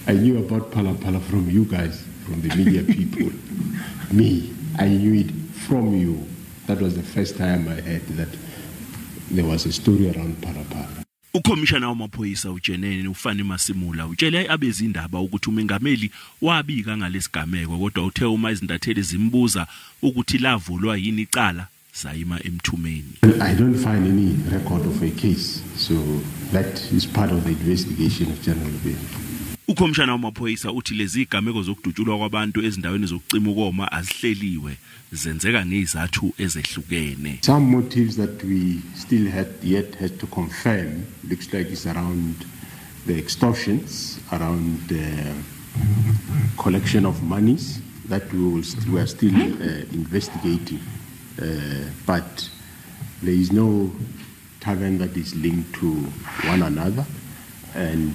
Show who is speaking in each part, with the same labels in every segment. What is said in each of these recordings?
Speaker 1: I knew about Phalaphala from you guys, from the media people. Me, I knew it from you. That was the first time I heard that there was a story around Phalaphala.
Speaker 2: UKhomishana wamaphoyisa General Fanie Masemola utshele abezindaba ukuthi umengameli wabika ngesigameko kodwa uthe uma izintatheli zimbuza ukuthi lavulwa yini icala sayima emthumeni.
Speaker 1: I don't find any record of a case, so that is part of the investigation of General Fanie.
Speaker 2: UKhomishana wamaphoyisa uthi lezi igameko zokudutshulwa kwabantu ezindaweni zokucima ukoma azihleliwe zenzeka ngezathu ezehlukene.
Speaker 1: Some motives that we still had to confirm looks like it's around the extortions, around the collection of monies that we are still investigating, but there is no tavern that is linked to one another, and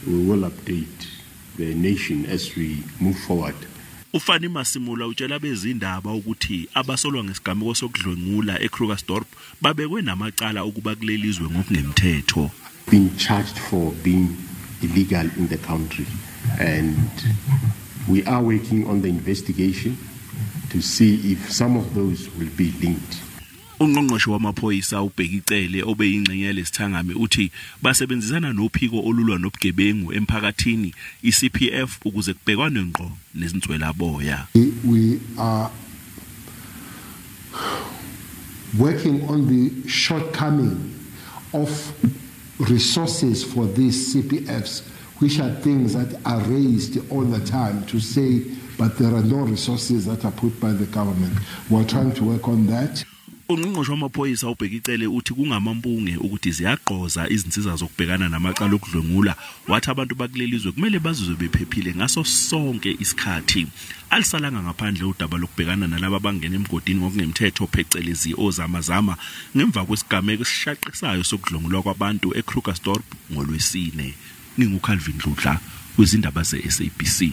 Speaker 1: we will update the nation as we move forward.
Speaker 2: uFanie Masemola utshela abezindaba ukuthi abasolwa ngesigameko sokudlwengula eKrugersdorp babekwe namacala ukuba kulelizwe ngokungemthetho.
Speaker 1: Being charged for being illegal in the country, and we are working on the investigation to see if some of those will be linked.
Speaker 2: Ungqongqoshe wamaphoyisa ubhekicele obeyingxenye lesithangami uthi basebenzisana nophiko olulwa nobugebengu emphakathini iCPF ukuze kubhekwane ngqo nezintswela boya.
Speaker 3: We are working on the shortcoming of resources for these CPFs, which are things that are raised all the time to say, but there are no resources that are put by the government. We're trying to work on that.
Speaker 2: Ungqongqoshe wamaphoyisa ubhekicele uthi kungamampunge ukuthi ziyaqoza izinsiza zokubhekana namacala okudlwengula wathi abantu bakulelizwe kumele bazizwe bephephile ngaso sonke isikhathi. Alisalanga ngaphandle udaba lokubhekana nalabo abangena emgodini ngokungemthetho phecelezi ozamazama ngemva kwesigameko esishaqisayo sokudlwengulwa kwabantu eKrugersdorp ngoLwesine. NginguCalvin Dludla, wezindaba zeSABC.